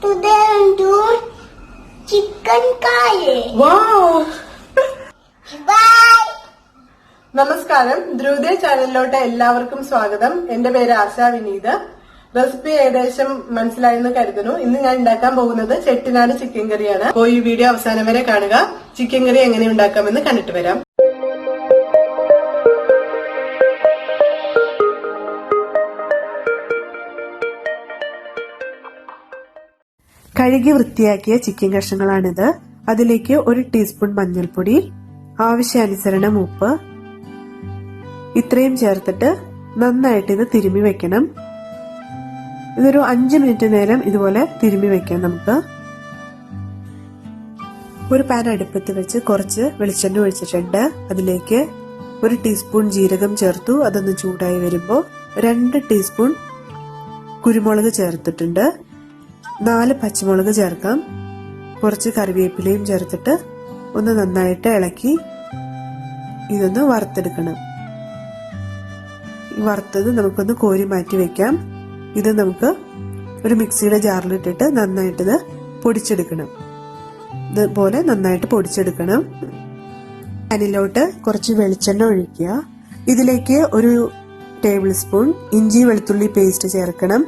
Today I'm doing chicken curry. Wow! Bye. നമസ്കാരം, ധ്രുവദേ ചാനലിലോട്ട് എല്ലാവർക്കും സ്വാഗതം. എന്റെ പേര് ആശാ വിനീത്. റെസിപ്പി ഏകദേശം മനസ്സിലായെന്ന് കരുതുന്നു. ഇന്ന് ഞാൻ ഉണ്ടാക്കാൻ പോകുന്നത് ചെട്ടിനാട് ചിക്കൻ കറിയാണ്. അപ്പോൾ ഈ വീഡിയോ അവസാനം വരെ കാണുക. ചിക്കൻ കറി എങ്ങനെ ഉണ്ടാക്കാമെന്ന് കണ്ടിട്ട് വരാം. കഴുകി വൃത്തിയാക്കിയ ചിക്കൻ കഷ്ണങ്ങളാണിത്. അതിലേക്ക് 1 ടീസ്പൂൺ മഞ്ഞൾപ്പൊടി, ആവശ്യാനുസരണം ഉപ്പ്, ഇത്രയും ചേർത്തിട്ട് നന്നായിട്ട് ഇത് തിരുമ്മി വെക്കണം. ഇതൊരു 5 മിനിറ്റ് നേരം ഇതുപോലെ തിരുമ്മി വെക്കാം. നമുക്ക് ഒരു പാൻ അടുപ്പത്ത് വെച്ച് കുറച്ച് വെളിച്ചെണ്ണ ഒഴിച്ചിട്ടുണ്ട്. അതിലേക്ക് 1 ടീസ്പൂൺ ജീരകം ചേർത്തു. അതൊന്ന് ചൂടായി വരുമ്പോൾ 2 ടീസ്പൂൺ കുരുമുളക് ചേർത്തിട്ടുണ്ട്. 4 പച്ചമുളക് ചേർക്കാം. കുറച്ച് കറിവേപ്പിലയും ചേർത്തിട്ട് ഒന്ന് നന്നായിട്ട് ഇളക്കി ഇതൊന്ന് വറുത്തെടുക്കണം. വറുത്തത് നമുക്കൊന്ന് കോരി മാറ്റി വെക്കാം. ഇത് നമുക്ക് ഒരു മിക്സിയുടെ ജാറിലിട്ടിട്ട് നന്നായിട്ടിത് പൊടിച്ചെടുക്കണം. ഇതുപോലെ നന്നായിട്ട് പൊടിച്ചെടുക്കണം. പാനിലോട്ട് കുറച്ച് വെളിച്ചെണ്ണ ഒഴിക്കുക. ഇതിലേക്ക് 1 ടേബിൾ സ്പൂൺ ഇഞ്ചി വെളുത്തുള്ളി പേസ്റ്റ് ചേർക്കണം.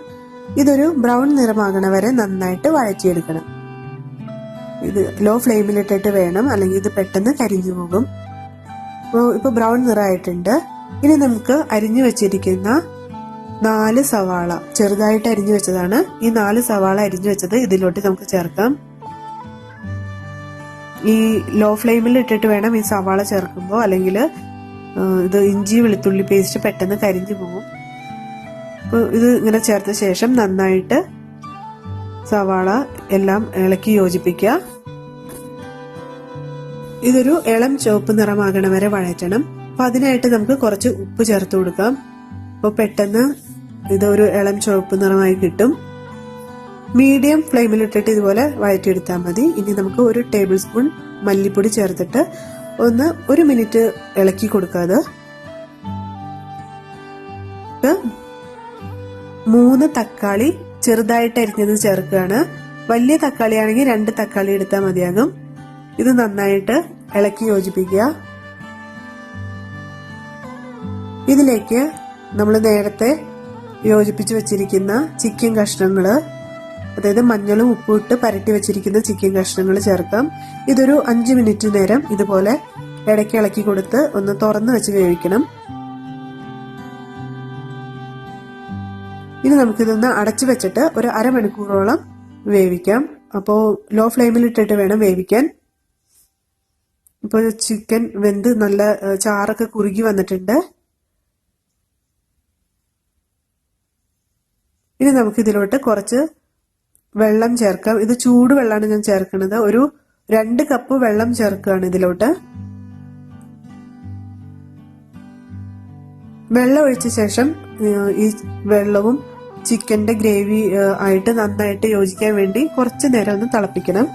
ഇതൊരു ബ്രൗൺ നിറമാകണ വരെ നന്നായിട്ട് വഴറ്റിയെടുക്കണം. ഇത് ലോ ഫ്ലെയിമിലിട്ടിട്ട് വേണം, അല്ലെങ്കിൽ ഇത് പെട്ടെന്ന് കരിഞ്ഞു പോകും. ഇപ്പൊ ബ്രൗൺ നിറമായിട്ടുണ്ട്. ഇനി നമുക്ക് അരിഞ്ഞു വെച്ചിരിക്കുന്ന 4 സവാള ചെറുതായിട്ട് അരിഞ്ഞു വെച്ചതാണ്. ഈ 4 സവാള അരിഞ്ഞു വെച്ചത് ഇതിലോട്ട് നമുക്ക് ചേർക്കാം. ഈ ലോ ഫ്ലെയിമിൽ ഇട്ടിട്ട് വേണം ഈ സവാള ചേർക്കുമ്പോൾ, അല്ലെങ്കിൽ ഇത് ഇഞ്ചി വെളുത്തുള്ളി പേസ്റ്റ് പെട്ടെന്ന് കരിഞ്ഞു പോകും. ഇത് ഇങ്ങനെ ചേർത്ത ശേഷം നന്നായിട്ട് സവാള എല്ലാം ഇളക്കി യോജിപ്പിക്കുക. ഇതൊരു ഇളം ചുവപ്പ് നിറമാകണ വരെ വഴറ്റണം. അപ്പൊ അതിനായിട്ട് നമുക്ക് കുറച്ച് ഉപ്പ് ചേർത്ത് കൊടുക്കാം. അപ്പോൾ പെട്ടെന്ന് ഇതൊരു ഇളം ചുവപ്പ് നിറമായി കിട്ടും. മീഡിയം ഫ്ലെയിമിലിട്ടിട്ട് ഇതുപോലെ വഴറ്റിയെടുത്താൽ മതി. ഇനി നമുക്ക് 1 ടേബിൾ സ്പൂൺ മല്ലിപ്പൊടി ചേർത്തിട്ട് ഒന്ന് 1 മിനിറ്റ് ഇളക്കി കൊടുക്കാതെ 3 തക്കാളി ചെറുതായിട്ട് അരിഞ്ഞത് ചേർക്കുകയാണ്. വലിയ തക്കാളി ആണെങ്കിൽ 2 തക്കാളി എടുത്താൽ മതിയാകും. ഇത് നന്നായിട്ട് ഇളക്കി യോജിപ്പിക്കുക. ഇതിലേക്ക് നമ്മൾ നേരത്തെ യോജിപ്പിച്ച് വെച്ചിരിക്കുന്ന ചിക്കൻ കഷ്ണങ്ങള്, അതായത് മഞ്ഞളും ഉപ്പും ഇട്ട് പരട്ടി വെച്ചിരിക്കുന്ന ചിക്കൻ കഷ്ണങ്ങൾ ചേർക്കാം. ഇതൊരു 5 മിനിറ്റ് നേരം ഇതുപോലെ ഇടയ്ക്ക് ഇളക്കി കൊടുത്ത് ഒന്ന് തുറന്നു വെച്ച് വേവിക്കണം. ഇനി നമുക്കിതൊന്ന് അടച്ചു വെച്ചിട്ട് ഒരു അരമണിക്കൂറോളം വേവിക്കാം. അപ്പോൾ ലോ ഫ്ലെയിമിൽ ഇട്ടിട്ട് വേണം വേവിക്കാൻ. ഇപ്പോൾ ചിക്കൻ വെന്ത് നല്ല ചാറൊക്കെ കുറുകി വന്നിട്ടുണ്ട്. ഇനി നമുക്ക് ഇതിലോട്ട് കുറച്ച് വെള്ളം ചേർക്കാം. ഇത് ചൂടുവെള്ളമാണ് ഞാൻ ചേർക്കുന്നത്. ഒരു 2 കപ്പ് വെള്ളം ചേർക്കുകയാണ് ഇതിലോട്ട്. വെള്ളം ഒഴിച്ച ശേഷം ഈ വെള്ളവും ചിക്കന്റെ ഗ്രേവി ആയിട്ട് നന്നായിട്ട് യോജിക്കാൻ വേണ്ടി കുറച്ചു നേരം ഒന്ന് തിളപ്പിക്കണം.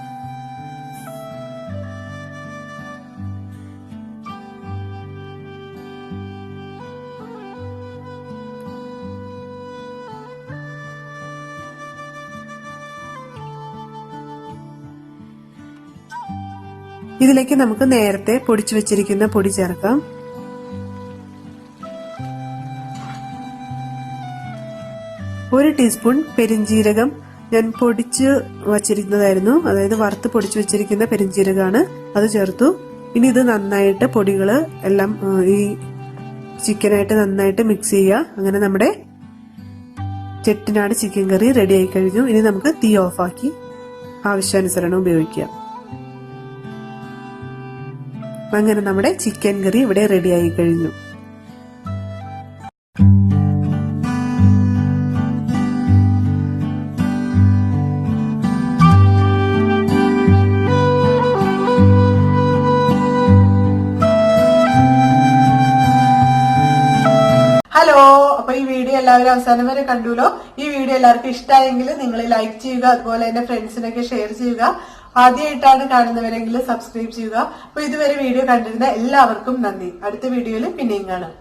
ഇതിലേക്ക് നമുക്ക് നേരത്തെ പൊടിച്ചു വെച്ചിരിക്കുന്ന പൊടി ചേർക്കാം. ഒരു ടീസ്പൂൺ പെരിഞ്ജീരകം ഞാൻ പൊടിച്ച് വച്ചിരുന്നതായിരുന്നു, അതായത് വറുത്ത് പൊടിച്ചു വെച്ചിരിക്കുന്ന പെരിഞ്ജീരകമാണ്, അത് ചേർത്തു. ഇനി ഇത് നന്നായിട്ട് പൊടികള് എല്ലാം ഈ ചിക്കനായിട്ട് നന്നായിട്ട് മിക്സ് ചെയ്യുക. അങ്ങനെ നമ്മുടെ ചെട്ടിനാട് ചിക്കൻ കറി റെഡി ആയി കഴിഞ്ഞു. ഇനി നമുക്ക് തീ ഓഫാക്കി ആവശ്യാനുസരണം ഉപയോഗിക്കാം. അങ്ങനെ നമ്മുടെ ചിക്കൻ കറി ഇവിടെ റെഡി ആയി കഴിഞ്ഞു. ഹലോ, അപ്പൊ ഈ വീഡിയോ എല്ലാവരും അവസാനം വരെ കണ്ടുല്ലോ. ഈ വീഡിയോ എല്ലാവർക്കും ഇഷ്ടമായെങ്കിൽ നിങ്ങൾ ലൈക്ക് ചെയ്യുക, അതുപോലെ എന്റെ ഫ്രണ്ട്സിനൊക്കെ ഷെയർ ചെയ്യുക. ആദ്യമായിട്ടാണ് കാണുന്നവരെങ്കിൽ സബ്സ്ക്രൈബ് ചെയ്യുക. അപ്പൊ ഇതുവരെ വീഡിയോ കണ്ടിരുന്ന എല്ലാവർക്കും നന്ദി. അടുത്ത വീഡിയോയിൽ പിന്നെയും കാണാം.